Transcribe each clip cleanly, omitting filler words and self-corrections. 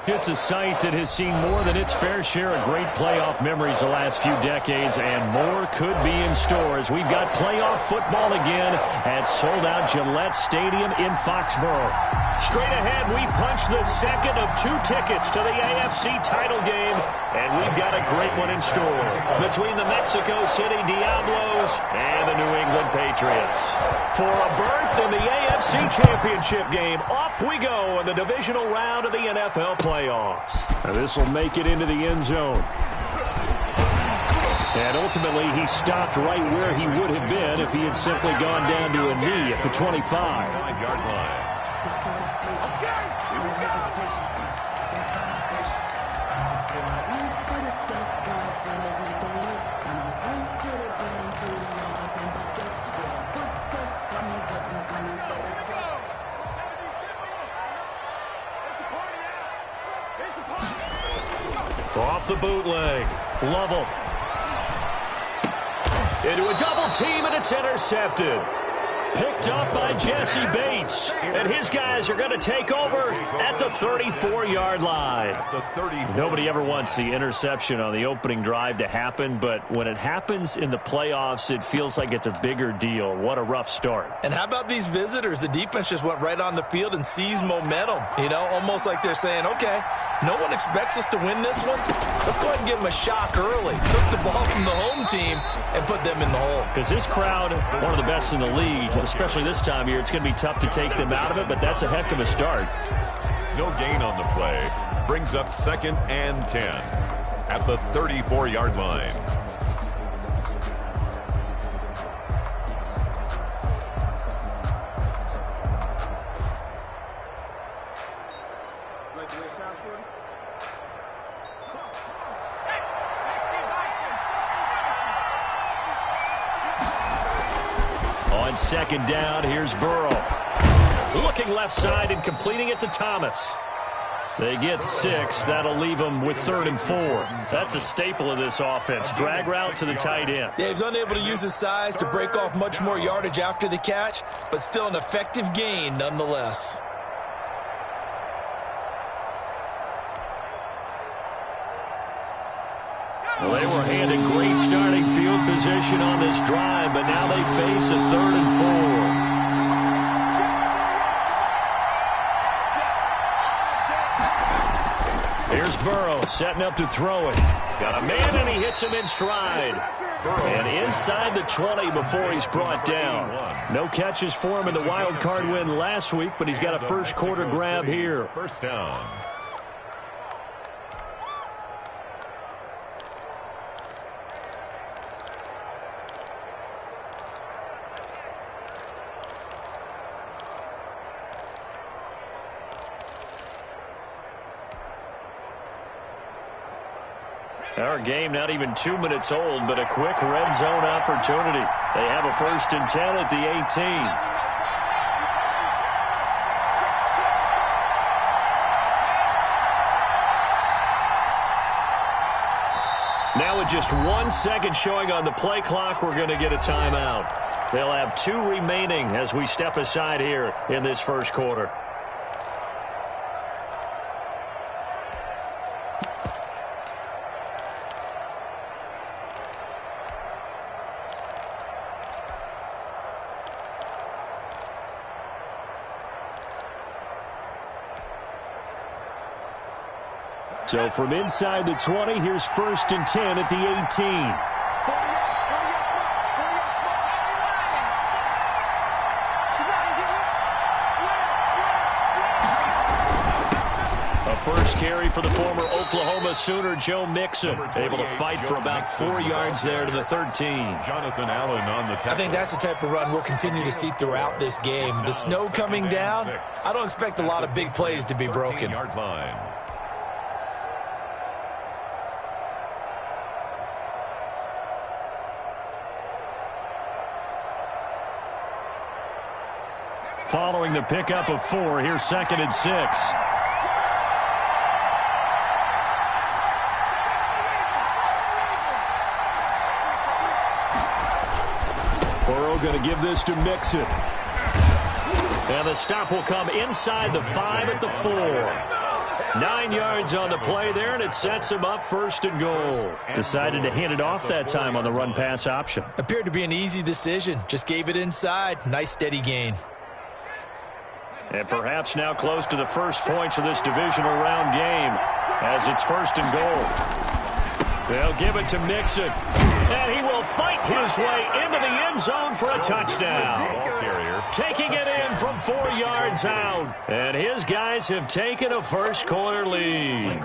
It's a site that has seen more than its fair share of great playoff memories the last few decades, and more could be in store as we've got playoff football again at sold-out Gillette Stadium in Foxborough. Straight ahead, we punch the second of 2 tickets to the AFC title game, and we've got a great one in store between the Mexico City Diablos and the New England Patriots. For a berth in the AFC Championship game, off we go in the divisional round of the NFL playoffs. Now this will make it into the end zone. And ultimately, he stopped right where he would have been if he had simply gone down to a knee at the 25-yard line. Off the bootleg, Lovell. Into a double team, and it's intercepted. Picked up by Jesse Bates. And his guys are going to take over at the 34-yard line. Nobody ever wants the interception on the opening drive to happen, but when it happens in the playoffs, it feels like it's a bigger deal. What a rough start. And how about these visitors? The defense just went right on the field and seized momentum. You know, almost like they're saying, okay, no one expects us to win this one. Let's go ahead and give them a shock early. Took the ball from the home team and put them in the hole. Because this crowd, one of the best in the league, especially this time of year, it's going to be tough to take them out of it, but that's a heck of a start. No gain on the play. Brings up 2nd and 10 at the 34-yard line. On 2nd down, here's Burrow. Looking left side and completing it to Thomas. They get 6. That'll leave them with 3rd and 4. That's a staple of this offense. Drag route to the tight end. Yeah, he was unable to use his size to break off much more yardage after the catch, but still an effective gain nonetheless. Well, they were handed great starting field position on this drive, but now they face a 3rd and 4. Here's Burrow setting up to throw it. Got a man, and he hits him in stride. And inside the 20 before he's brought down. No catches for him in the wild card win last week, but he's got a first quarter grab here. First down. Our game not even 2 minutes old, but a quick red zone opportunity. They have a 1st and 10 at the 18. Now with just 1 second showing on the play clock, we're going to get a timeout. They'll have 2 remaining as we step aside here in this first quarter. So from inside the 20, here's 1st and 10 at the 18. A first carry for the former Oklahoma Sooner, Joe Mixon. Able to fight for about 4 yards there to the 13. Jonathan Allen on the tackle. I think that's the type of run we'll continue to see throughout this game. The snow coming down, I don't expect a lot of big plays to be broken. Yard line. Following the pickup of 4, here's 2nd and 6. Burrow going to give this to Mixon. And the stop will come inside the 5 at the 4. 9 yards on the play there, and it sets him up 1st and goal. Decided to hand it off that time on the run-pass option. Appeared to be an easy decision. Just gave it inside. Nice steady gain. And perhaps now close to the first points of this divisional round game as it's 1st and goal. They'll give it to Mixon, and he will fight his way into the end zone for a touchdown. Taking it in from 4 yards out, and his guys have taken a first-quarter lead.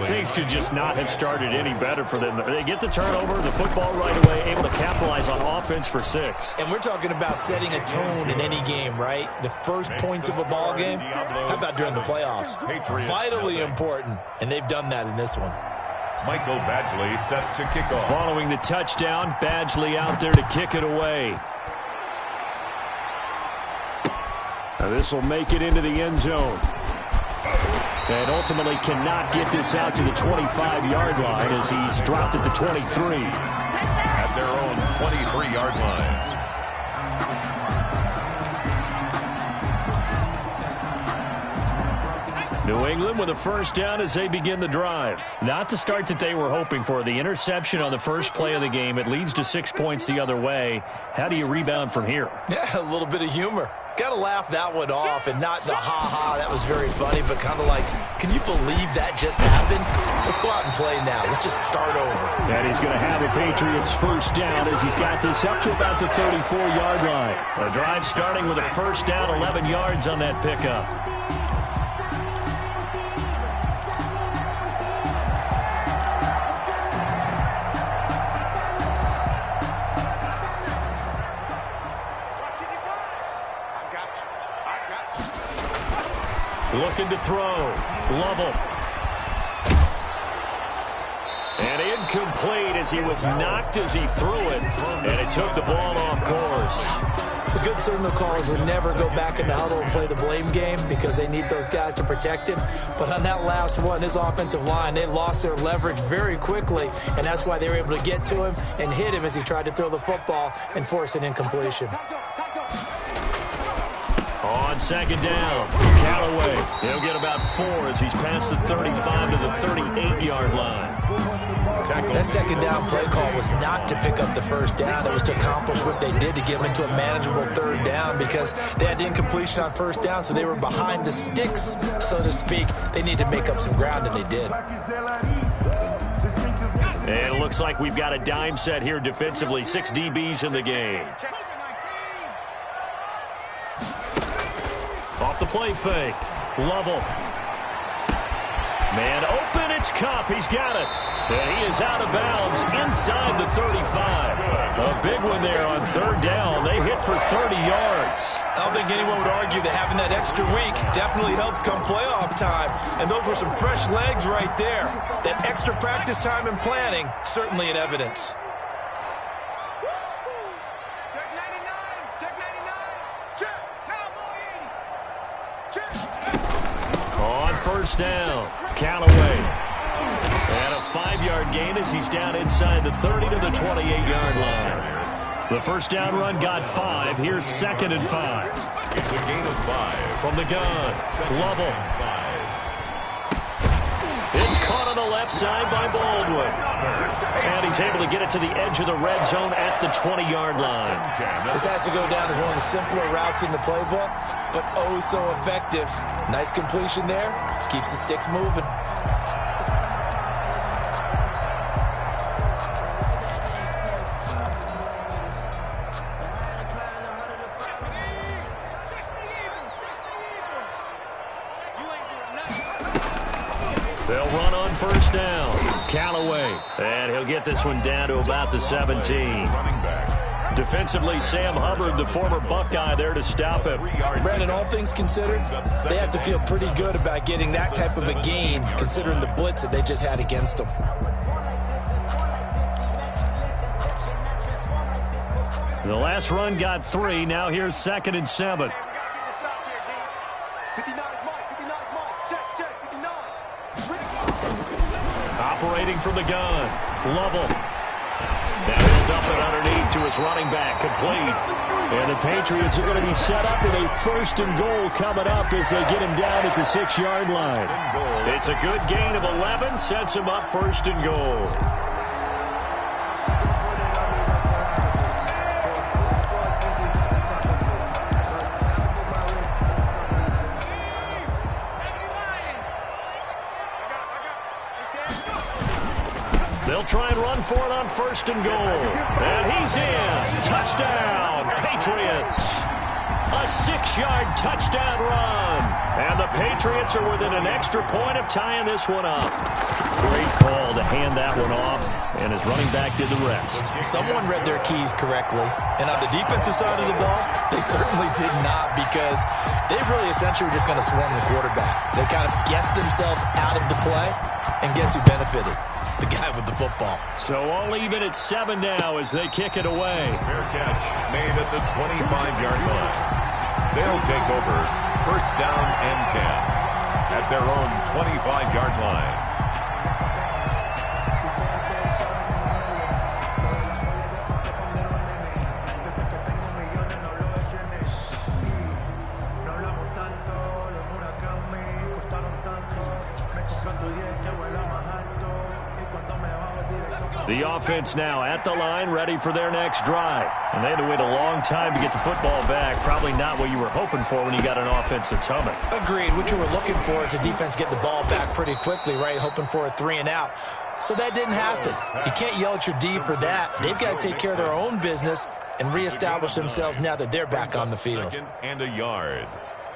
Things could just not have started any better for them. They get the turnover, the football right away, able to capitalize on offense for 6. And we're talking about setting a tone in any game, right? The first points of a ball game, how about during the playoffs? Vitally important, and they've done that in this one. Michael Badgley set to kick off. Following the touchdown, Badgley out there to kick it away. Now this will make it into the end zone. And ultimately cannot get this out to the 25-yard line as he's dropped at the 23. At their own 23-yard line. New England with a first down as they begin the drive. Not the start that they were hoping for. The interception on the first play of the game. It leads to 6 points the other way. How do you rebound from here? Yeah, a little bit of humor. Got to laugh that one off and not the ha-ha. That was very funny, but kind of like, can you believe that just happened? Let's go out and play now. Let's just start over. And he's going to have the Patriots first down as he's got this up to about the 34-yard line. A drive starting with a first down, 11 yards on that pickup. Looking to throw. Lovell. And incomplete as he was knocked as he threw it. And it took the ball off course. The good signal callers would never go back in the huddle and play the blame game because they need those guys to protect him. But on that last one, his offensive line, they lost their leverage very quickly. And that's why they were able to get to him and hit him as he tried to throw the football and force an incompletion. On second down, Callaway. He'll get about 4 as he's past the 35 to the 38-yard line. That second down play call was not to pick up the first down. It was to accomplish what they did to get them into a manageable third down because they had incompletion on first down, so they were behind the sticks, so to speak. They needed to make up some ground, and they did. And it looks like we've got a dime set here defensively. 6 DBs in the game. Off the play fake. Lovell. Man open, it's Kupp. He's got it. And he is out of bounds inside the 35. A big one there on third down. They hit for 30 yards. I don't think anyone would argue that having that extra week definitely helps come playoff time. And those were some fresh legs right there. That extra practice time and planning, certainly in evidence. On first down, Callaway. And a 5-yard gain as he's down inside the 30 to the 28-yard line. The first down run got 5. Here's 2nd and 5. It's a gain of 5. From the gun, Lovell. It's caught on the left side by Baldwin. And he's able to get it to the edge of the red zone at the 20-yard line. This has to go down as one of the simpler routes in the playbook, but oh so effective. Nice completion there. Keeps the sticks moving. They'll run on first down. Callaway. And he'll get this one down to about the 17. Running back. Defensively, Sam Hubbard, the former Buckeye, there to stop him. Brandon, all things considered, they have to feel pretty good about getting that type of a gain, considering the blitz that they just had against them. The last run got 3. Now here's 2nd and 7. Operating from the gun. Lovell. Now he'll dump it underneath to his running back, complete. And the Patriots are going to be set up with a 1st and goal coming up as they get him down at the 6-yard line. It's a good gain of 11, sets him up 1st and goal. They'll try and run for it on 1st and goal. And he's in. Touchdown, Patriots. A 6-yard touchdown run. And the Patriots are within an extra point of tying this one up. Great call to hand that one off, and his running back did the rest. Someone read their keys correctly. And on the defensive side of the ball, they certainly did not, because they really essentially were just going to swarm the quarterback. They kind of guessed themselves out of the play, and guess who benefited? The guy with the football. So all even at 7 now as they kick it away. Fair catch made at the 25-yard line. They'll take over 1st down and 10 at their own 25-yard line. The offense now at the line, ready for their next drive. And they had to wait a long time to get the football back. Probably not what you were hoping for when you got an offense that's humming. Agreed. What you were looking for is the defense get the ball back pretty quickly, right? Hoping for a 3 and out. So that didn't happen. You can't yell at your D for that. They've got to take care of their own business and reestablish themselves now that they're back on the field. 2nd and a yard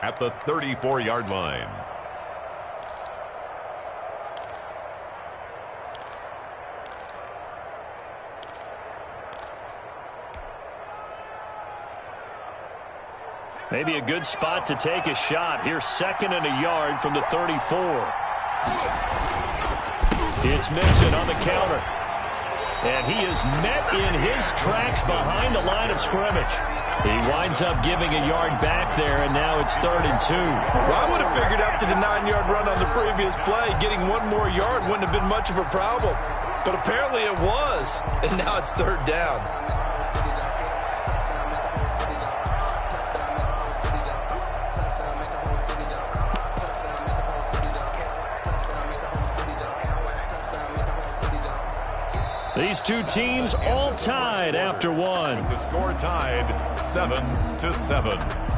at the 34-yard line. Maybe a good spot to take a shot. Here's 2nd and a yard from the 34. It's Mixon on the counter. And he is met in his tracks behind the line of scrimmage. He winds up giving a yard back there, and now it's 3rd and 2. Well, I would have figured after the 9-yard run on the previous play, getting 1 more yard wouldn't have been much of a problem. But apparently it was, and now it's 3rd down. These two teams all tied after one. The score tied 7-7.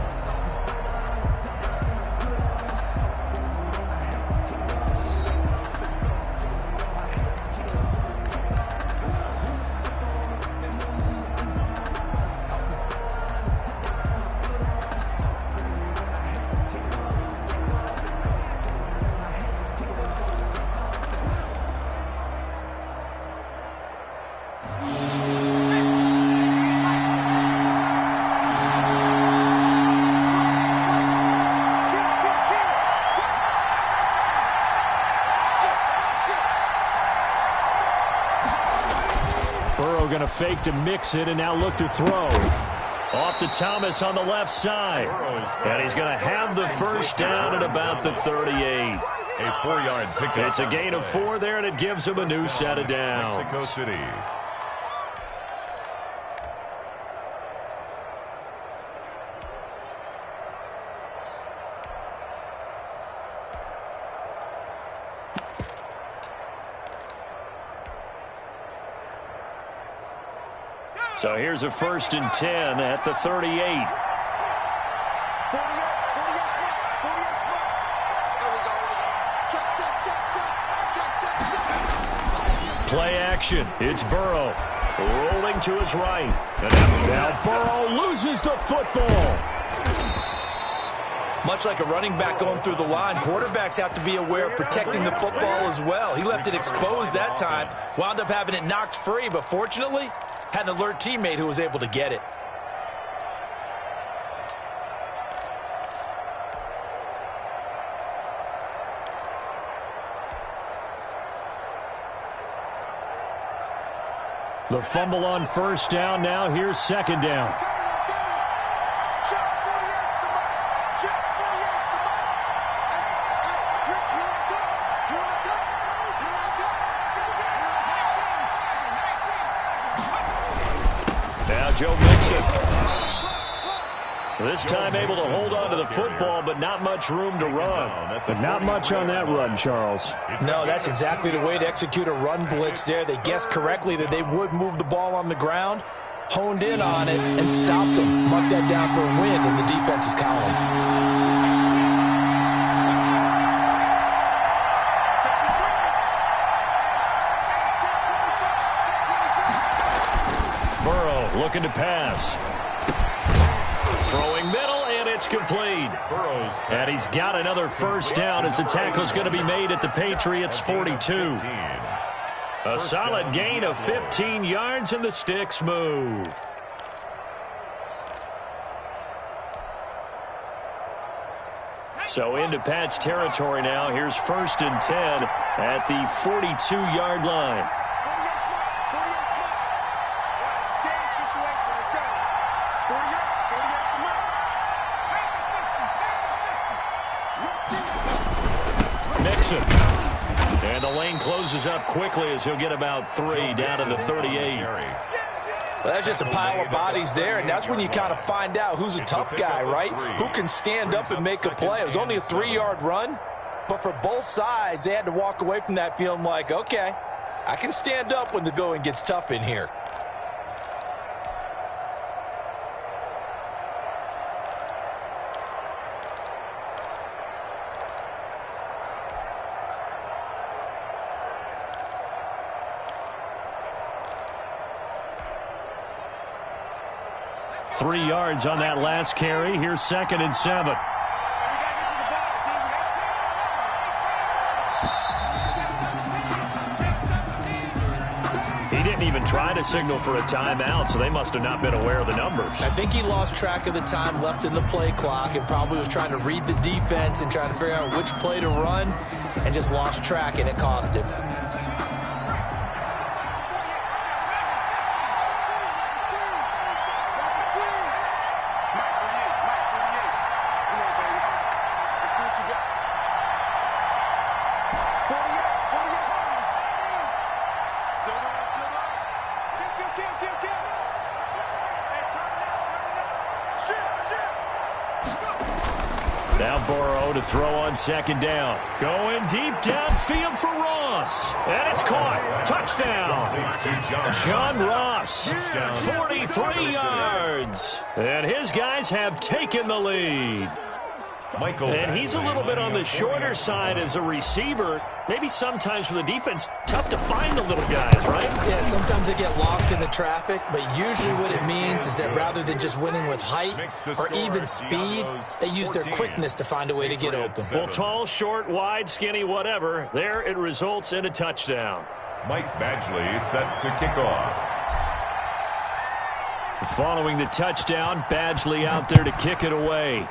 Going to fake to mix it and now look to throw. Off to Thomas on the left side. And he's going to have the 1st down at about the 38. A 4-yard pickup. It's a gain of 4 there, and it gives him a new set of downs. Mexico City. So here's a 1st and 10 at the 38. Play action. It's Burrow rolling to his right. And now Burrow loses the football. Much like a running back going through the line, quarterbacks have to be aware of protecting the football as well. He left it exposed that time, wound up having it knocked free, but fortunately, had an alert teammate who was able to get it. The fumble on 1st down. Now here's 2nd down. Now Joe Mixon. This time able to hold on to the football, but not much room to run. But not much on that run, Charles. No, that's exactly the way to execute a run blitz there. They guessed correctly that they would move the ball on the ground, honed in on it, and stopped them. Mark that down for a win in the defense's column. Burrow looking to pass. Throwing middle, and it's complete. And he's got another first down as the tackle's going to be made at the Patriots' 42. A solid gain of 15 yards, and the sticks move. So into Pat's territory now. Here's 1st and 10 at the 42-yard line. Mixon. And the lane closes up quickly as he'll get about 3 down to the 38. Well, that's just a pile of bodies there, and that's when you kind of find out who's a tough guy, right? Who can stand up and make a play. It was only a 3-yard run, but for both sides, they had to walk away from that feeling like, okay, I can stand up when the going gets tough in here. Three yards on that last carry. Here's 2nd and 7. He didn't even try to signal for a timeout, so they must have not been aware of the numbers. I think he lost track of the time left in the play clock and probably was trying to read the defense and trying to figure out which play to run and just lost track, and it cost him. Now Burrow to throw on 2nd down. Going deep downfield for Ross. And it's caught. Touchdown. John Ross, 43 yards. And his guys have taken the lead. And he's a little bit on the shorter side as a receiver. Maybe sometimes for the defense, tough to find the little guys, right? Yeah, sometimes they get lost in the traffic, but usually what it means is that rather than just winning with height or even speed, they use their quickness to find a way to get open. Well, tall, short, wide, skinny, whatever, there it results in a touchdown. Mike Badgley set to kick off. Following the touchdown, Badgley out there to kick it away.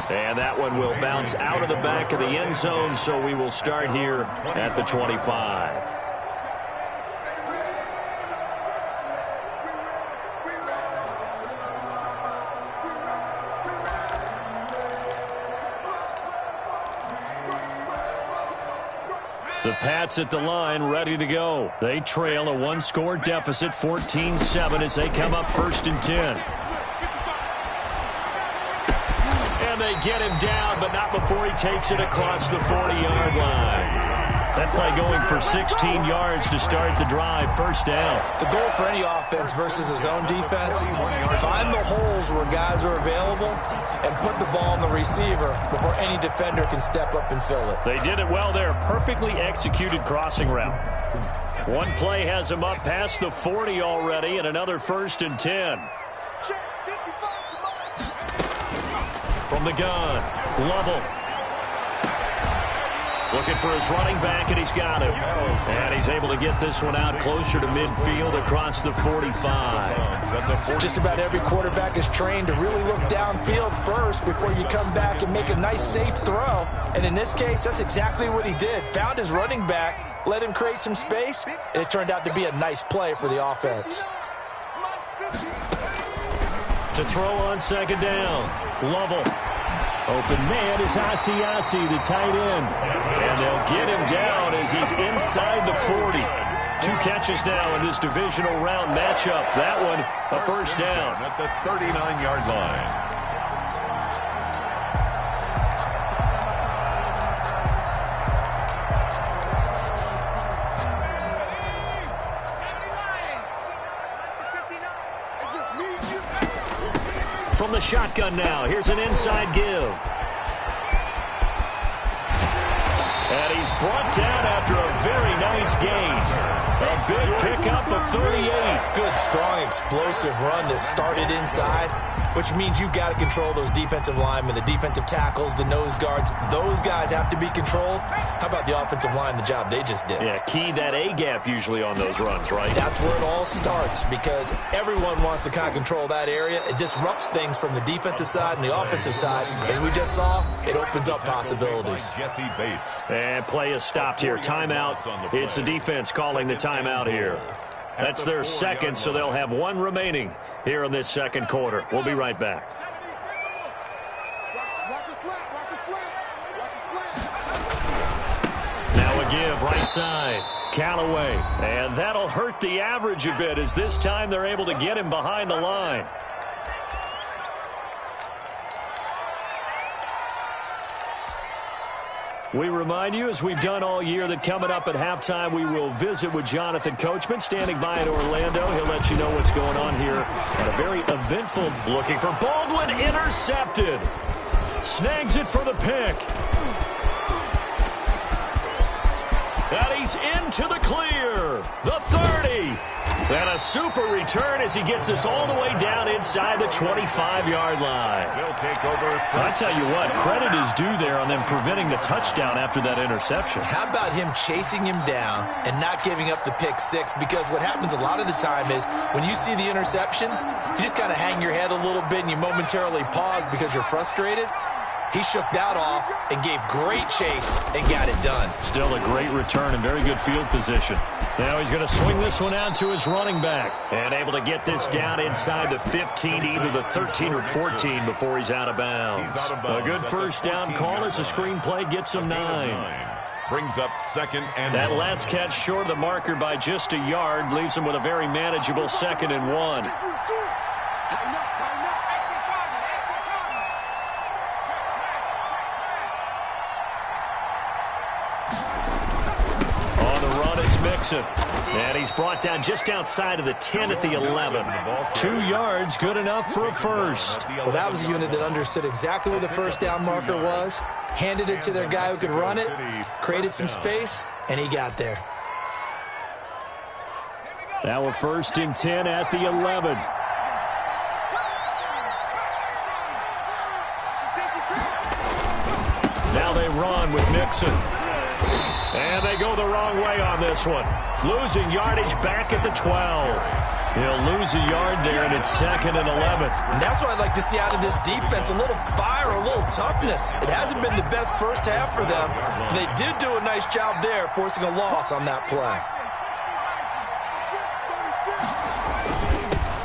And that one will bounce out of the back of the end zone, so we will start here at the 25. The Pats at the line, ready to go. They trail a one-score deficit, 14-7, as they come up 1st and 10. They get him down, but not before he takes it across the 40-yard line. That play going for 16 yards to start the drive. 1st down. The goal for any offense versus a zone defense, find the holes where guys are available and put the ball on the receiver before any defender can step up and fill it. They did it well there. Perfectly executed crossing route. One play has him up past the 40 already, and another 1st and 10. From the gun, Lovell. Looking for his running back, and he's got him. And he's able to get this one out closer to midfield across the 45. Just about every quarterback is trained to really look downfield first before you come back and make a nice, safe throw. And in this case, that's exactly what he did. Found his running back, let him create some space, and it turned out to be a nice play for the offense. To throw on 2nd down, Lovell. Open man is Asiasi, the tight end. And they'll get him down as he's inside the 40. 2 catches now in this divisional round matchup. That one, a first down. At the 39-yard line. From the shotgun now, here's an inside give. And he's brought down after a very nice gain. A big pickup of 38. Good, strong, explosive run that started inside, which means you've got to control those defensive linemen, the defensive tackles, the nose guards. Those guys have to be controlled. How about the offensive line, the job they just did? Yeah, key that A-gap usually on those runs, right? That's where it all starts, because everyone wants to kind of control that area. It disrupts things from the defensive side and the offensive side. As we just saw, it opens up possibilities. Jesse Bates. And play is stopped here. Timeout. It's the defense calling the timeout here. That's their second, so they'll have one remaining here in this second quarter. We'll be right back. Now a give, right side. Callaway. And that'll hurt the average a bit, as this time they're able to get him behind the line. We remind you, as we've done all year, that coming up at halftime, we will visit with Jonathan Coachman, standing by in Orlando. He'll let you know what's going on here at a very eventful, looking for Baldwin, intercepted. Snags it for the pick. And he's into the clear. The 30. And a super return as he gets us all the way down inside the 25-yard line. They'll take over. I tell you what, credit is due there on them preventing the touchdown after that interception. How about him chasing him down and not giving up the pick six? Because what happens a lot of the time is when you see the interception, you just kind of hang your head a little bit and you momentarily pause because you're frustrated. He shook that off and gave great chase and got it done. Still a great return and very good field position. Now he's going to swing this one out to his running back. And able to get this down inside the 15, either the 13 or 14 before he's out of bounds. A good first down call as the screenplay gets him 9. Brings up second and that 1. last catch short of the marker by just a yard leaves him with a very manageable 2nd and 1. Mixon. And he's brought down just outside of the 10 at the 11. 2 yards, good enough for a first. Well, that was a unit that understood exactly where the first down marker was, handed it to their guy who could run it, created some space, and he got there. Now a 1st and 10 at the 11. Now they run with Mixon. And they go the wrong way on this one. Losing yardage back at the 12. He'll lose a yard there, and it's 2nd and 11. And that's what I'd like to see out of this defense, a little fire, a little toughness. It hasn't been the best first half for them. They did do a nice job there, forcing a loss on that play.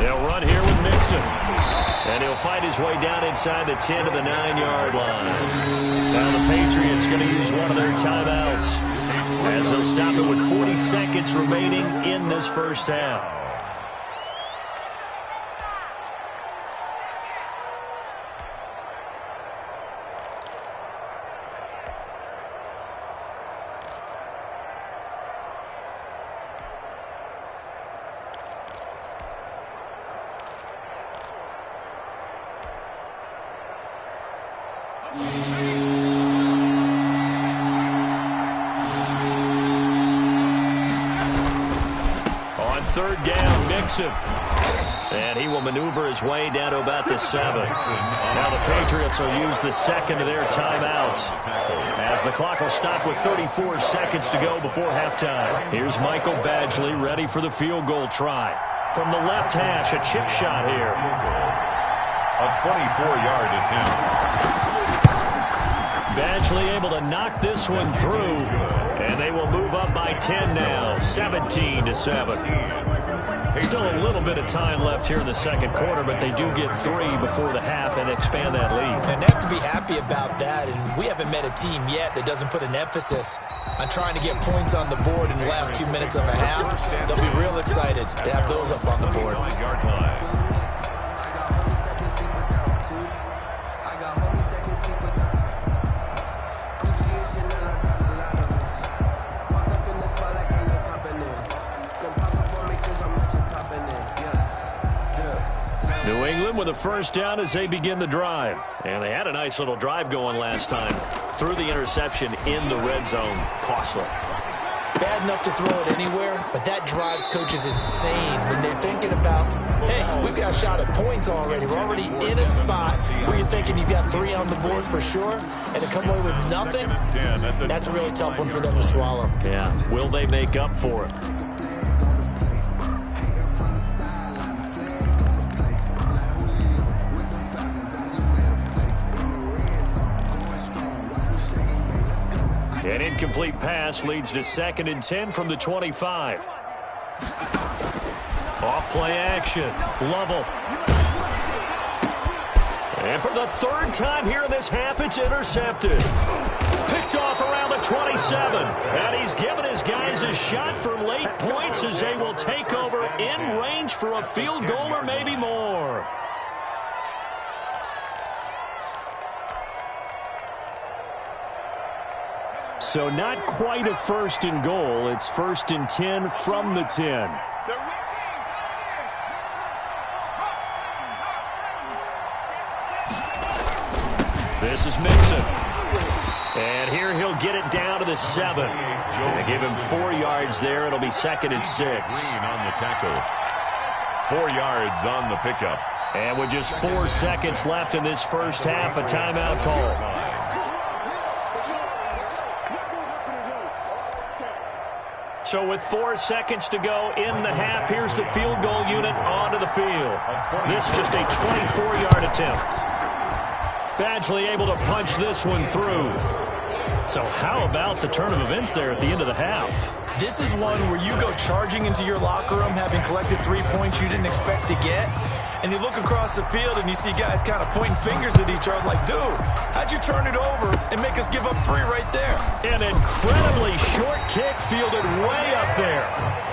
They'll run here with Mixon. And he'll find his way down inside the 10 to the 9-yard line. Now the Patriots going to use one of their timeouts, as they'll stop it with 40 seconds remaining in this first half. On 3rd down, Mixon. And he will maneuver his way down to about the 7. Now the Patriots will use the 2nd of their timeouts, as the clock will stop with 34 seconds to go before halftime. Here's Michael Badgley ready for the field goal try. From the left hash, a chip shot here. A 24-yard attempt. Badgley able to knock this one through, and they will move up by 10 now, 17-7. Still a little bit of time left here in the second quarter, but they do get 3 before the half and expand that lead. And they have to be happy about that, and we haven't met a team yet that doesn't put an emphasis on trying to get points on the board in the last 2 minutes of a half. They'll be real excited to have those up on the board. New England with a first down as they begin the drive. And they had a nice little drive going last time. Threw the interception in the red zone. Costly. Bad enough to throw it anywhere, but that drives coaches insane when they're thinking about, hey, we've got a shot at points already. We're already in a spot where you're thinking you've got 3 on the board for sure, and to come away with nothing, that's a really tough one for them to swallow. Yeah, will they make up for it? An incomplete pass leads to 2nd and 10 from the 25. Off play action. Lovell. And for the 3rd time here in this half, it's intercepted. Picked off around the 27. And he's given his guys a shot for late points as they will take over in range for a field goal or maybe more. So not quite a 1st and goal. It's 1st and 10 from the 10. This is Mixon. And here he'll get it down to the 7. They give him 4 yards there. It'll be 2nd and 6. On the tackle. 4 yards on the pickup. And with just 4 seconds left in this first half, a timeout call. So with 4 seconds to go in the half, here's the field goal unit onto the field. This just a 24-yard attempt. Badgley able to punch this one through. So how about the turn of events there at the end of the half? This is one where you go charging into your locker room having collected 3 points you didn't expect to get, and you look across the field and you see guys kind of pointing fingers at each other like, dude, how'd you turn it over and make us give up 3 right there? An incredibly short kick fielded way up there.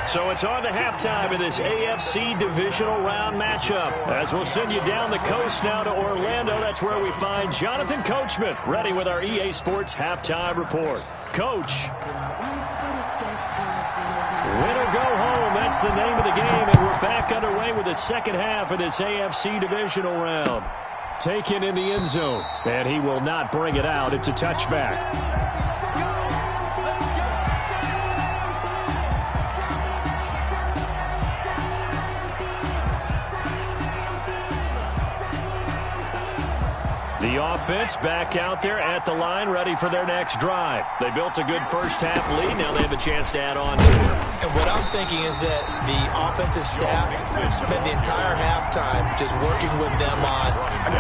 So it's on to halftime in this AFC divisional round matchup. As we'll send you down the coast now to Orlando, that's where we find Jonathan Coachman, ready with our EA Sports halftime report. Coach. Win or go home, that's the name of the game, and we're back underway with the second half of this AFC divisional round. Taken in the end zone, and he will not bring it out. It's a touchback. The offense back out there at the line, ready for their next drive. They built a good first half lead. Now they have a chance to add on to it. And what I'm thinking is that the offensive staff spent the entire halftime just working with them on,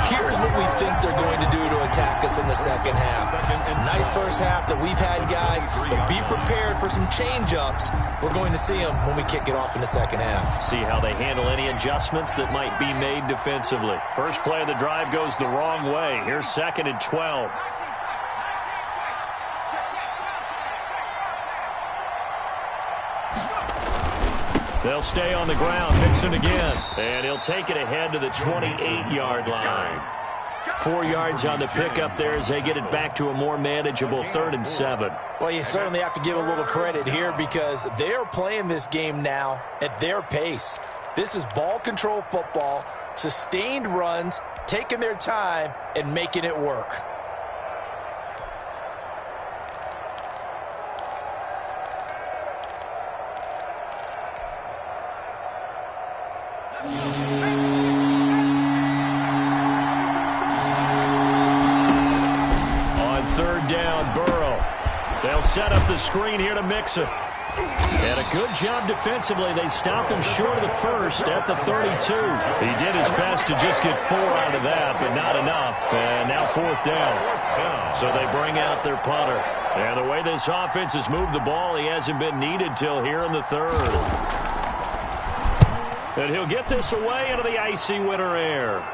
here's what we think they're going to do to attack us in the second half. Nice first half that we've had, guys, but be prepared for some change-ups. We're going to see them when we kick it off in the second half. See how they handle any adjustments that might be made defensively. First play of the drive goes the wrong way. Here's 2nd and 12. They'll stay on the ground. Mixon again. And he'll take it ahead to the 28-yard line. 4 yards on the pickup there as they get it back to a more manageable 3rd and 7. Well, you certainly have to give a little credit here because they are playing this game now at their pace. This is ball control football, sustained runs, taking their time and making it work. On 3rd down, Burrow. They'll set up the screen here to Mixon. And a good job defensively. They stopped him short of the first at the 32. He did his best to just get 4 out of that, but not enough. And now 4th down. So they bring out their punter. And the way this offense has moved the ball, he hasn't been needed till here in the 3rd. And he'll get this away into the icy winter air.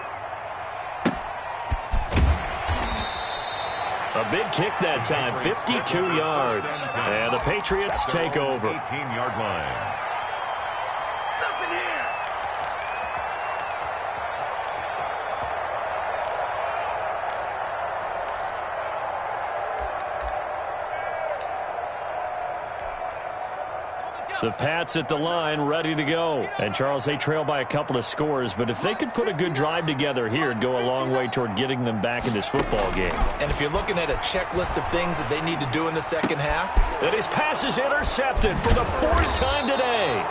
A big kick that time, 52 yards. And the Patriots take over. 18-yard line. The Pats at the line, ready to go. And, Charles, they trail by a couple of scores, but if they could put a good drive together here, it'd go a long way toward getting them back in this football game. And if you're looking at a checklist of things that they need to do in the second half. And his pass is intercepted for the fourth time today.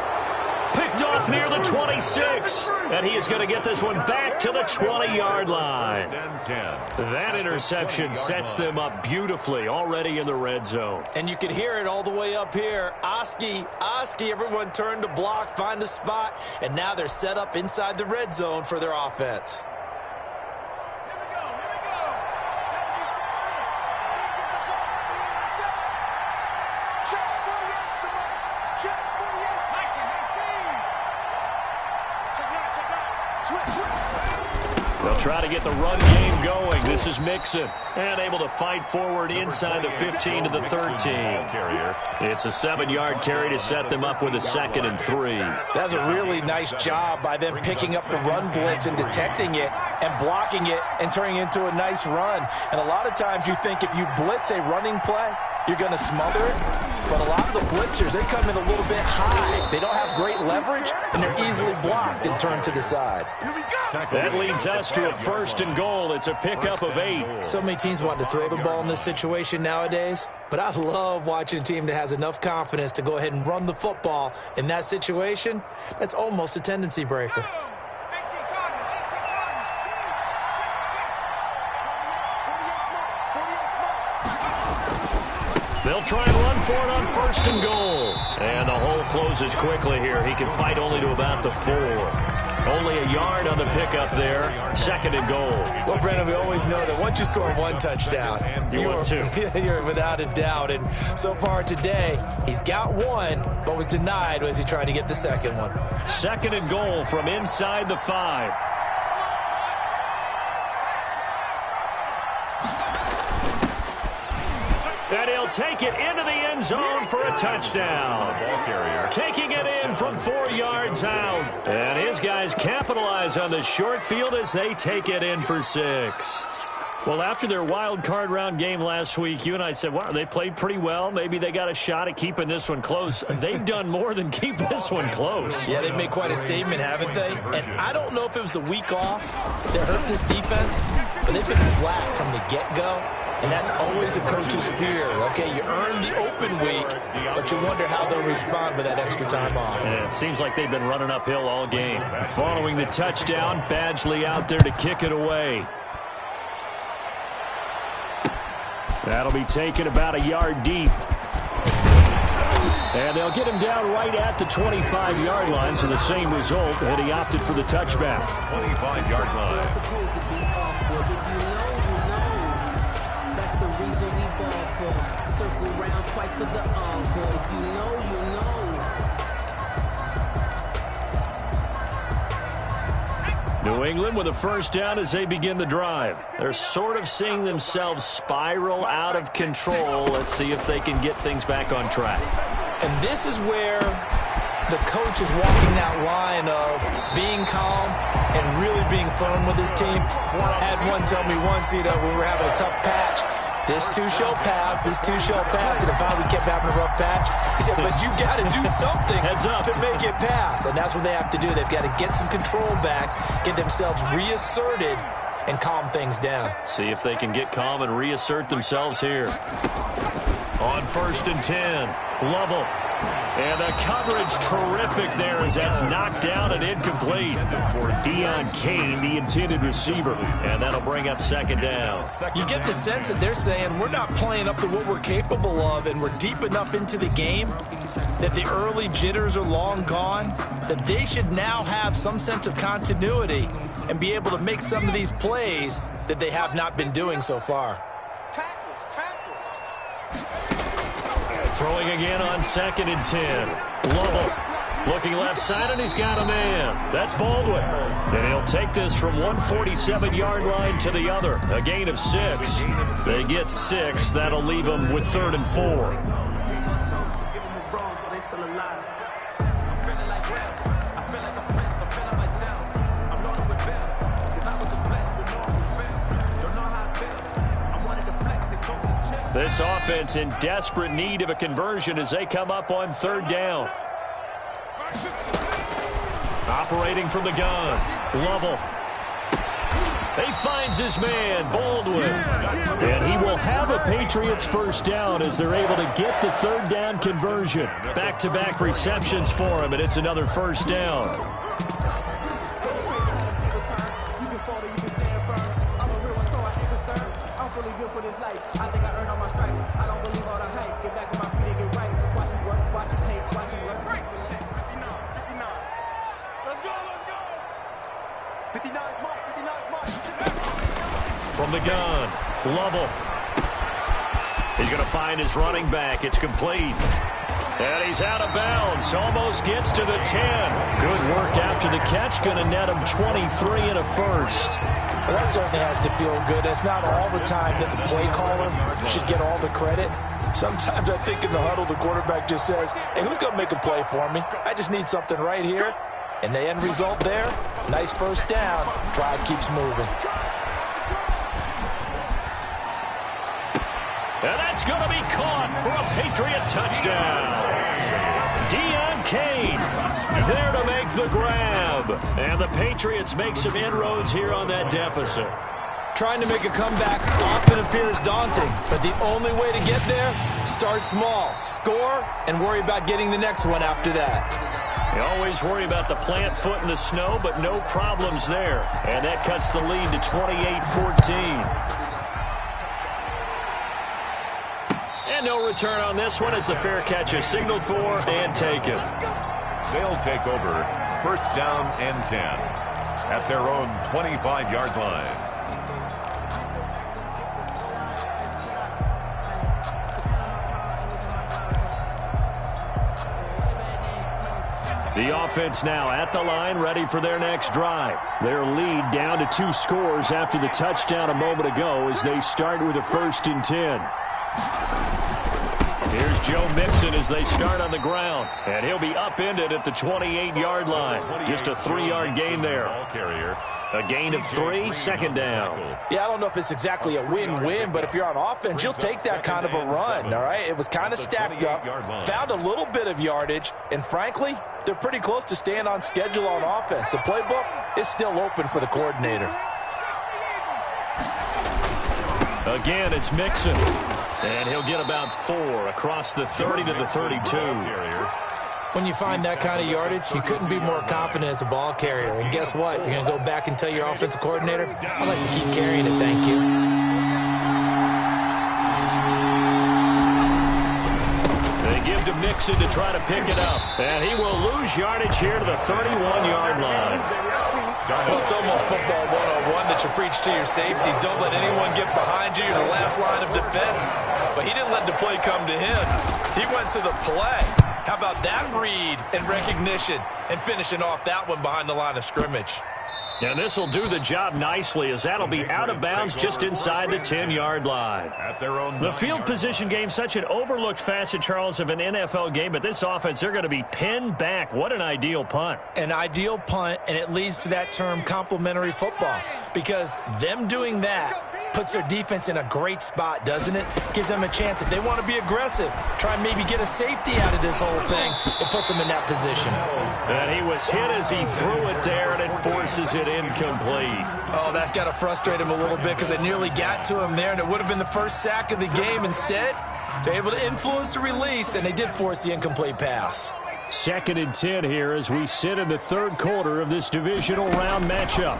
Picked off near the 26. And he is going to get this one back to the 20-yard line. That interception sets them up beautifully already in the red zone. And you can hear it all the way up here. Oski, everyone turned to block, find a spot, and now they're set up inside the red zone for their offense. They'll try to get the run game going. This is Mixon. And able to fight forward inside the 15 to the 13. It's a 7-yard carry to set them up with a 2nd and 3. That's a really nice job by them picking up the run blitz and detecting it and blocking it and turning it into a nice run. And a lot of times you think if you blitz a running play, you're going to smother it. But a lot of the blitzers, they come in a little bit high. They don't have great leverage, and they're easily blocked and turned to the side. That leads us to a 1st and goal. It's a pickup of 8. So many teams want to throw the ball in this situation nowadays, but I love watching a team that has enough confidence to go ahead and run the football in that situation. That's almost a tendency breaker. They'll try and run for it on 1st and goal. And the hole closes quickly here. He can fight only to about the 4. Only a yard on the pickup there. 2nd and goal. Well, Brandon, we always know that once you score one touchdown, you're without a doubt. And so far today, he's got one, but was denied as he tried to get the second one. 2nd and goal from inside the 5. And he'll take it into the end zone for a touchdown. Taking it in from 4 yards out. And his guys capitalize on the short field as they take it in for 6. Well, after their wild card round game last week, you and I said, wow, they played pretty well. Maybe they got a shot at keeping this one close. They've done more than keep this one close. Yeah, they've made quite a statement, haven't they? And I don't know if it was the week off that hurt this defense, but they've been flat from the get-go. And that's always a coach's fear. Okay, you earn the open week, but you wonder how they'll respond with that extra time off. And it seems like they've been running uphill all game. Following the touchdown, Badgley out there to kick it away. That'll be taken about a yard deep. And they'll get him down right at the 25-yard line, so the same result, and he opted for the touchback. 25-yard line. Circle round twice for the encore. If you know, you know. New England with a 1st down as they begin the drive. They're sort of seeing themselves spiral out of control. Let's see if they can get things back on track. And this is where the coach is walking that line of being calm and really being firm with his team. I had one tell me once, when we were having a tough patch, this too shall pass, this too shall pass. And if we kept having a rough patch, he said, but you got to do something to make it pass. And that's what they have to do. They've got to get some control back, get themselves reasserted, and calm things down. See if they can get calm and reassert themselves here. On 1st and 10, Lovell. And the coverage terrific there as that's knocked down and incomplete for Deion Kane, the intended receiver. And that'll bring up 2nd down. You get the sense that they're saying we're not playing up to what we're capable of, and we're deep enough into the game that the early jitters are long gone, that they should now have some sense of continuity and be able to make some of these plays that they have not been doing so far. Throwing again on 2nd and 10. Lovell Looking left side, and he's got a man. That's Baldwin. And he'll take this from 147-yard line to the other. A gain of 6. They get 6. That'll leave them with 3rd and 4. This offense in desperate need of a conversion as they come up on 3rd down. Operating from the gun, Lovell. He finds his man, Baldwin. And he will have a Patriots 1st down as they're able to get the 3rd down conversion. Back-to-back receptions for him, and it's another 1st down. From the gun, Lovell. He's going to find his running back. It's complete. And he's out of bounds. Almost gets to the 10. Good work after the catch. Going to net him 23 and a 1st. Well, that certainly has to feel good. It's not all the time that the play caller should get all the credit. Sometimes I think in the huddle, the quarterback just says, hey, who's going to make a play for me? I just need something right here. And the end result there, nice 1st down. Drive keeps moving. And that's going to be caught for a Patriot touchdown. Deion Kane there to make the grab. And the Patriots make some inroads here on that deficit. Trying to make a comeback often appears daunting, but the only way to get there, start small, score, and worry about getting the next one after that. You always worry about the plant foot in the snow, but no problems there. And that cuts the lead to 28-14. And no return on this one as the fair catch is signaled for and taken. They'll take over 1st down and 10 at their own 25-yard line. The offense now at the line, ready for their next drive. Their lead down to 2 scores after the touchdown a moment ago as they start with a 1st and 10. Here's Joe Mixon as they start on the ground. And he'll be upended at the 28-yard line. Just a 3-yard gain there. A gain of 3, 2nd down. Yeah, I don't know if it's exactly a win-win, but if you're on offense, you'll take that kind of a run, all right? It was kind of stacked up, found a little bit of yardage, and frankly, they're pretty close to staying on schedule on offense. The playbook is still open for the coordinator. Again, it's Mixon. And he'll get about 4 across the 30 to the 32. When you find that kind of yardage, you couldn't be more confident as a ball carrier. And guess what? You're going to go back and tell your offensive coordinator, I'd like to keep carrying it, thank you. They give to Mixon to try to pick it up. And he will lose yardage here to the 31-yard line. Well, it's almost football 101 that you preach to your safeties. Don't let anyone get behind you. You're the last line of defense. But he didn't let the play come to him. He went to the play. How about that read and recognition and finishing off that one behind the line of scrimmage? And this will do the job nicely as that'll be out of bounds just inside the 10-yard line. The field position game, such an overlooked facet, Charles, of an NFL game, but this offense, they're going to be pinned back. What an ideal punt. An ideal punt, and it leads to that term complementary football, because them doing that puts their defense in a great spot, doesn't it? Gives them a chance. If they want to be aggressive, try and maybe get a safety out of this whole thing, it puts them in that position. And he was hit as he threw it there, and it forces it incomplete. Oh, that's got to frustrate him a little bit because it nearly got to him there, and it would have been the first sack of the game. Instead, they're able to influence the release, and they did force the incomplete pass. 2nd and 10 here as we sit in the 3rd quarter of this divisional round matchup.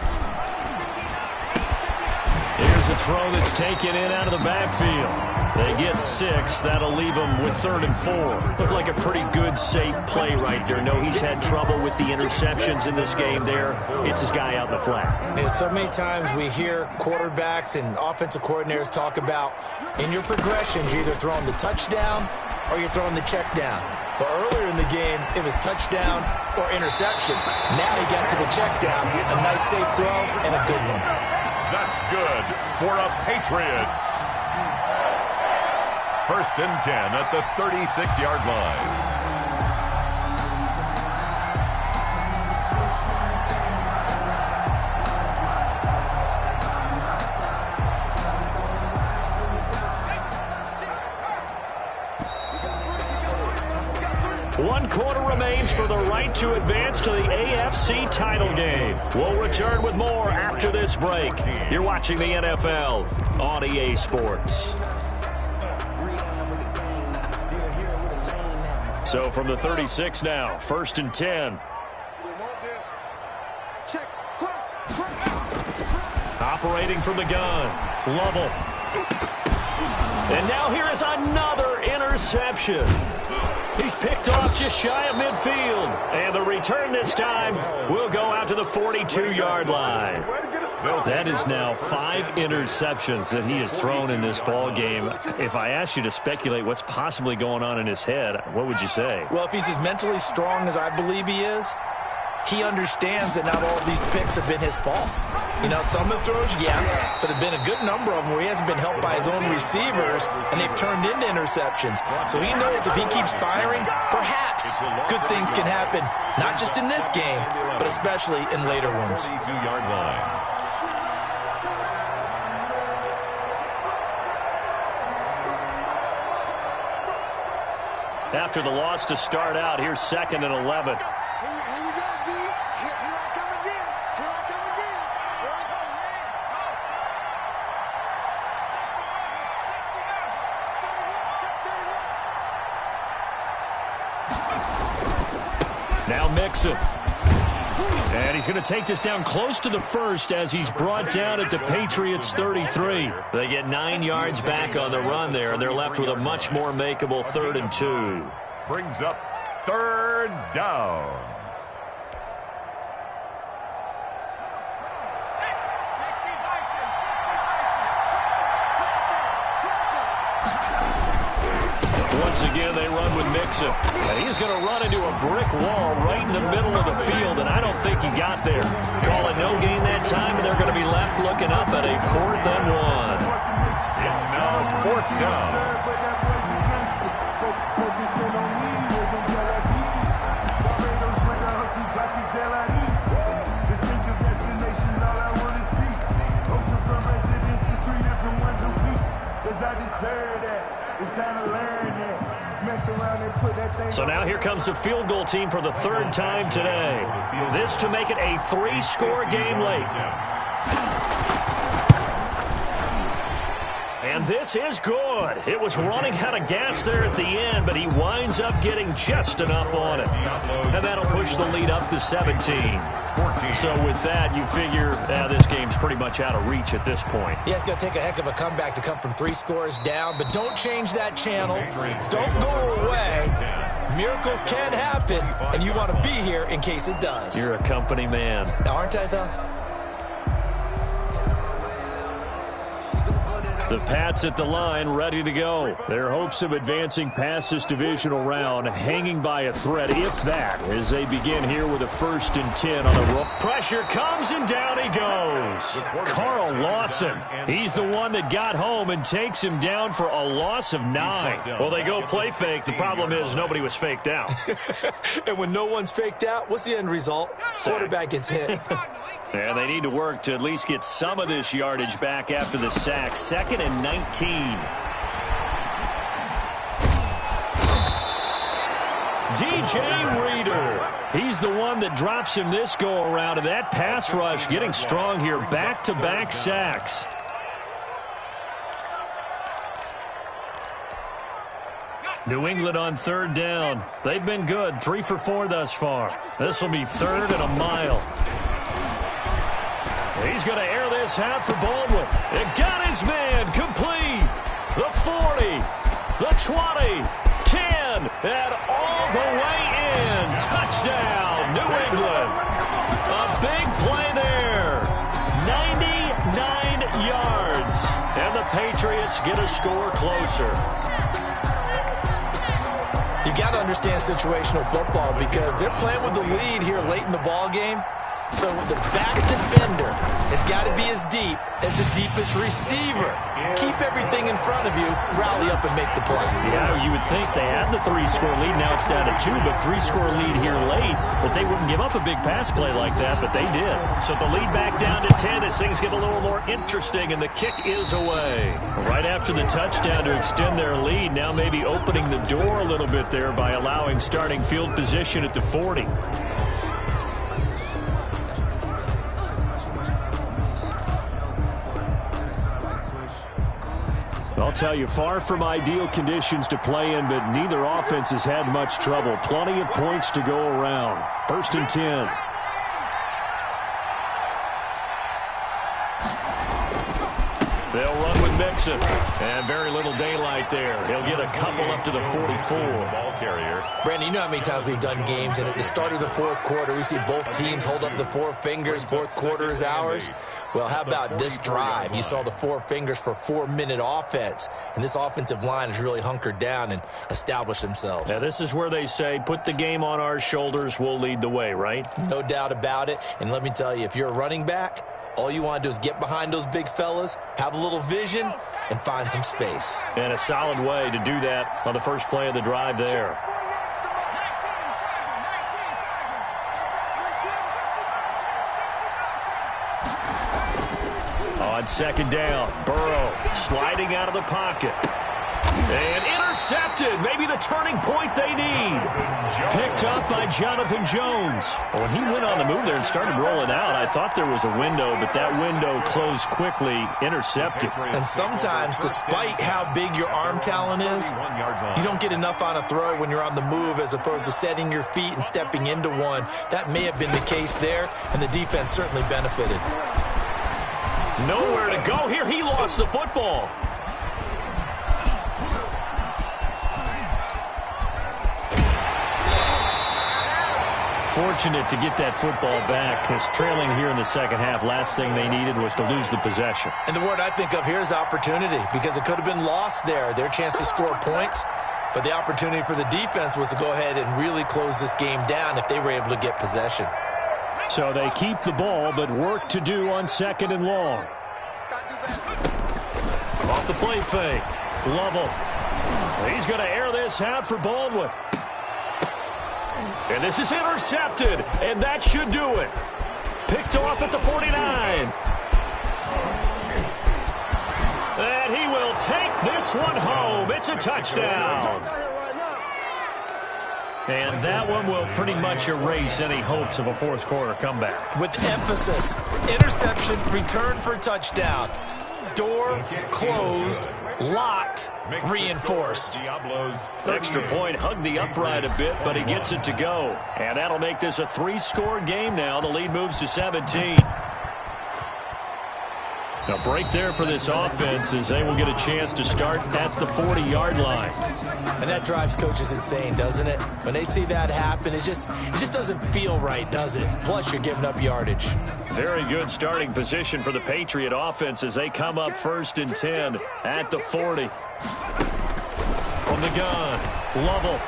Here's a throw that's taken in out of the backfield. They get 6. That'll leave them with 3rd and 4. Looked like a pretty good, safe play right there. No, he's had trouble with the interceptions in this game there. It's his guy out in the flat. Yeah, so many times we hear quarterbacks and offensive coordinators talk about in your progressions, you're either throwing the touchdown or you're throwing the check down. But earlier in the game, it was touchdown or interception. Now he got to the check down. A nice safe throw and a good one. That's good for a Patriots. 1st and 10 at the 36-yard line. One quarter remains for the right to advance to the AFC title game. We'll return with more after this break. You're watching the NFL on EA Sports. So from the 36 now, 1st and 10. Operating from the gun, Lovell. And now here is another interception. He's picked off just shy of midfield. And the return this time will go out to the 42-yard line. That is now 5 interceptions that he has thrown in this ball game. If I asked you to speculate what's possibly going on in his head, what would you say? Well, if he's as mentally strong as I believe he is, he understands that not all of these picks have been his fault. You know, some of the throws, yes, but there have been a good number of them where he hasn't been helped by his own receivers, and they've turned into interceptions. So he knows if he keeps firing, perhaps good things can happen, not just in this game, but especially in later ones. 32-yard line. After the loss to start out, here's 2nd and 11. Now Mixon. And he's going to take this down close to the 1st as he's brought down at the Patriots' 33. They get 9 yards back on the run there, and they're left with a much more makeable 3rd and 2. Brings up 3rd down. Once again, they run with Mixon. And he's going to run into a brick wall right in the middle of the field, and I don't think he got there. Call it no gain that time, and they're going to be left looking up at a 4th and 1. It's now 4th down. So now here comes the field goal team for the 3rd time today. This to make it a 3-score game late. And this is good. It was running out of gas there at the end, but he winds up getting just enough on it. And that'll push the lead up to 17. So with that, you figure this game's pretty much out of reach at this point. Yeah, it's going to take a heck of a comeback to come from 3 scores down, but don't change that channel. Don't go away. Miracles can happen, and you want to be here in case it does. You're a company man. Now, aren't I, though? The Pats at the line, ready to go. Their hopes of advancing past this divisional round hanging by a thread, if that, as they begin here with a 1st and 10 on the roll. Pressure comes, and down he goes. Carl Lawson, he's the one that got home and takes him down for a loss of 9. Well, they go play fake. The problem is nobody was faked out. And when no one's faked out, what's the end result? Quarterback gets hit. And they need to work to at least get some of this yardage back after the sack. 2nd and 19. DJ Reader. He's the one that drops him this go-around. And that pass rush getting strong here. Back-to-back sacks. New England on 3rd down. They've been good. 3 for 4 thus far. This will be 3rd and a mile. He's going to air this out for Baldwin. It got his man complete. The 40, the 20, 10, and all the way in. Touchdown, New England. A big play there. 99 yards. And the Patriots get a score closer. You got to understand situational football because they're playing with the lead here late in the ball game. So the back defender has got to be as deep as the deepest receiver. Keep everything in front of you, rally up and make the play. Yeah, you would think they had the 3-score lead. Now it's down to 2, but 3-score lead here late. But they wouldn't give up a big pass play like that, but they did. So the lead back down to 10 as things get a little more interesting, and the kick is away. Right after the touchdown to extend their lead, now maybe opening the door a little bit there by allowing starting field position at the 40. I'll tell you, far from ideal conditions to play in, but neither offense has had much trouble. Plenty of points to go around. 1st and 10. They'll run with Mixon. And very little daylight there. He'll get a couple up to the 44. Ball carrier. Brandon, you know how many times we've done games, and at the start of the 4th quarter, we see both teams hold up the 4 fingers. 4th quarter is ours. Well, how about this drive? You saw the 4 fingers for 4-minute offense, and this offensive line has really hunkered down and established themselves. Now, this is where they say, put the game on our shoulders, we'll lead the way, right? No doubt about it. And let me tell you, if you're a running back, all you want to do is get behind those big fellas, have a little vision, and find some space. And a solid way to do that on the first play of the drive there. On 2nd down, Burrow sliding out of the pocket. And intercepted. Maybe the turning point they need. Picked up by Jonathan Jones. When he went on the move there and started rolling out, I thought there was a window, but that window closed quickly. Intercepted. And sometimes, despite how big your arm talent is, you don't get enough on a throw when you're on the move as opposed to setting your feet and stepping into one. That may have been the case there, and the defense certainly benefited. Nowhere to go here. He lost the football. Fortunate to get that football back, because trailing here in the 2nd half, last thing they needed was to lose the possession. And the word I think of here is opportunity, because it could have been lost there. Their chance to score points, but the opportunity for the defense was to go ahead and really close this game down if they were able to get possession. So they keep the ball, but work to do on 2nd and long. Off the play fake. Lovell. He's going to air this out for Baldwin. And this is intercepted, and that should do it. Picked off at the 49. And he will take this one home. It's a touchdown. And that one will pretty much erase any hopes of a 4th quarter comeback. With emphasis, interception, return for touchdown. Door closed, locked, reinforced. Extra point, hugged the upright a bit, but he gets it to go. And that'll make this a 3-score game now. The lead moves to 17. A break there for this offense as they will get a chance to start at the 40-yard line. And that drives coaches insane, doesn't it? When they see that happen, it just doesn't feel right, does it? Plus, you're giving up yardage. Very good starting position for the Patriot offense as they come up 1st and 10 at the 40. From the gun, Lovell.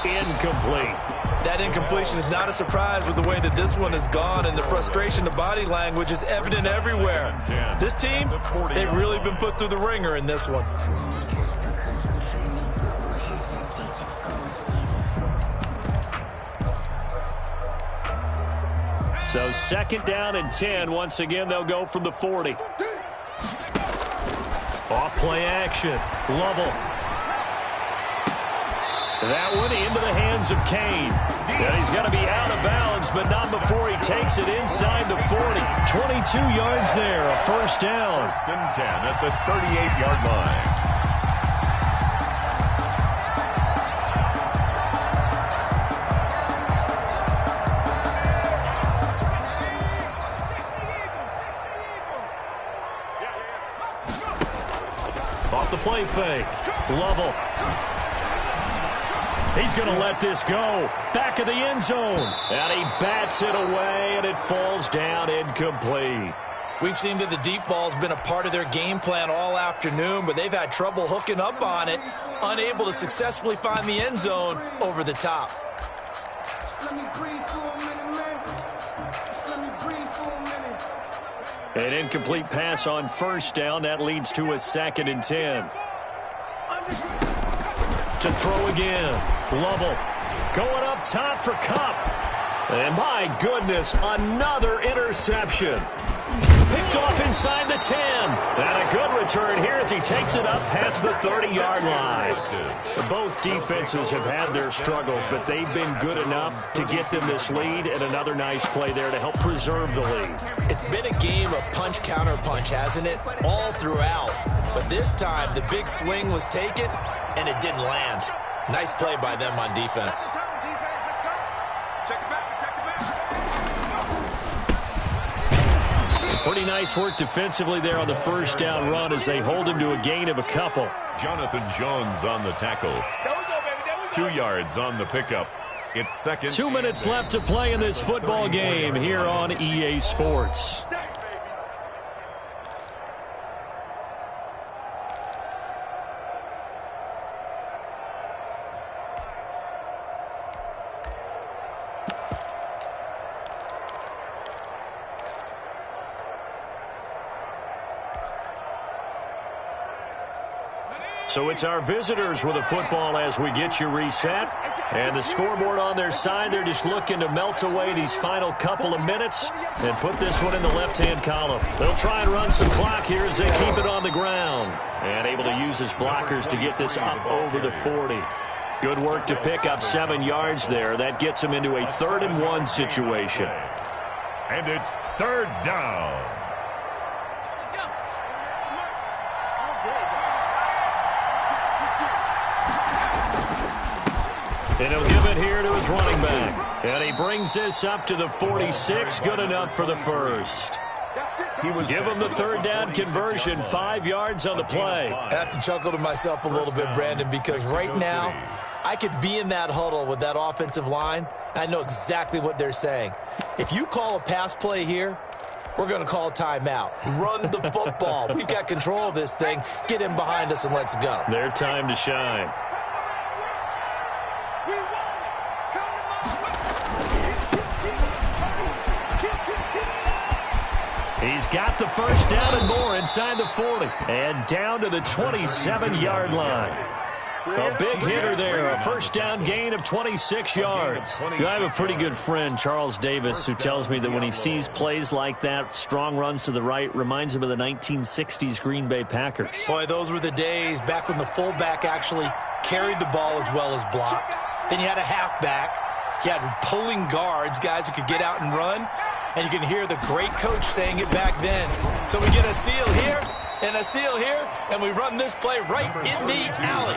Incomplete. That incompletion is not a surprise with the way that this one has gone, and the frustration, the body language is evident everywhere. This team, they've really been put through the ringer in this one. So 2nd down and 10. Once again, they'll go from the 40. Off play action. Lovell. That one into the hands of Kane. And he's got to be out of bounds, but not before he takes it inside the 40. 22 yards there, a 1st down. 1st and 10 at the 38-yard line. Off the play fake. Lovell. He's going to let this go. Back of the end zone. And he bats it away, and it falls down incomplete. We've seen that the deep ball has been a part of their game plan all afternoon, but they've had trouble hooking up on it, unable to successfully find the end zone over the top. An incomplete pass on first down. That leads to a 2nd and 10. To throw again. Lovell going up top for Kupp. And my goodness, another interception. Picked off inside the 10. And a good return here as he takes it up past the 30-yard line. Both defenses have had their struggles, but they've been good enough to get them this lead, and another nice play there to help preserve the lead. It's been a game of punch-counter-punch, hasn't it? All throughout. But this time, the big swing was taken, and it didn't land. Nice play by them on defense. Pretty nice work defensively there on the first down run as they hold him to a gain of a couple. Jonathan Jones on the tackle. 2 yards on the pickup. It's 2nd. 2 minutes left to play in this football game here on EA Sports. So it's our visitors with a football as we get you reset. And the scoreboard on their side, they're just looking to melt away these final couple of minutes and put this one in the left-hand column. They'll try and run some clock here as they keep it on the ground. And able to use his blockers to get this up over the 40. Good work to pick up 7 yards there. That gets them into a 3rd and 1 situation. And it's 3rd down. And he'll give it here to his running back. And he brings this up to the 46. Good enough for the first. Give him the 3rd down conversion. 5 yards on the play. I have to chuckle to myself a little bit, Brandon, because right now I could be in that huddle with that offensive line. I know exactly what they're saying. If you call a pass play here, we're going to call a timeout. Run the football. We've got control of this thing. Get in behind us and let's go. Their time to shine. He's got the first down and more inside the 40. And down to the 27-yard line. A big hitter there. A first down gain of 26 yards. I have a pretty good friend, Charles Davis, who tells me that when he sees plays like that, strong runs to the right, reminds him of the 1960s Green Bay Packers. Boy, those were the days back when the fullback actually carried the ball as well as blocked. Then you had a halfback. You had pulling guards, guys who could get out and run. And you can hear the great coach saying it back then. So we get a seal here and a seal here, and we run this play right in the alley.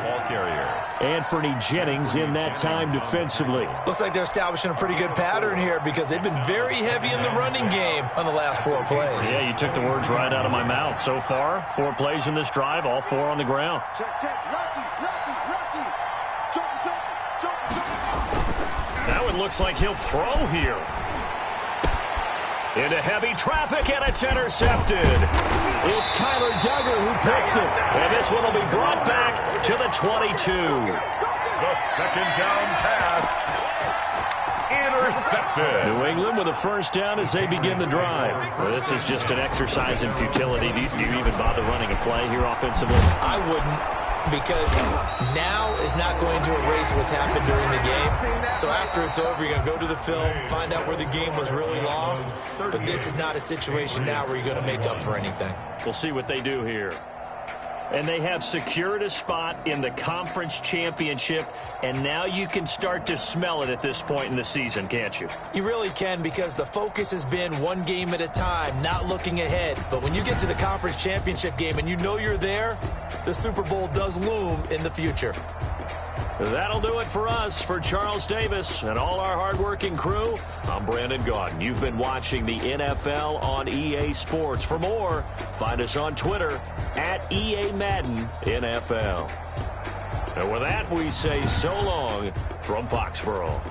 Anthony Jennings in that time defensively. Looks like they're establishing a pretty good pattern here because they've been very heavy in the running game on the last 4 plays. Yeah, you took the words right out of my mouth. So far, 4 plays in this drive, all 4 on the ground. Now it looks like he'll throw here. Into heavy traffic, and it's intercepted. It's Kyler Duggar who picks it. And this one will be brought back to the 22. The 2nd down pass. Intercepted. New England with a first down as they begin the drive. Well, this is just an exercise in futility. Do you even bother running a play here offensively? I wouldn't. Because now is not going to erase what's happened during the game. So after it's over, you're going to go to the film, find out where the game was really lost. But this is not a situation now where you're going to make up for anything. We'll see what they do here. And they have secured a spot in the conference championship, and now you can start to smell it at this point in the season, can't you? You really can, because the focus has been one game at a time, not looking ahead. But when you get to the conference championship game and you know you're there, the Super Bowl does loom in the future. That'll do it for us. For Charles Davis and all our hardworking crew, I'm Brandon Gaudin. You've been watching the NFL on EA Sports. For more, find us on Twitter at EA Madden NFL. And with that, we say so long from Foxborough.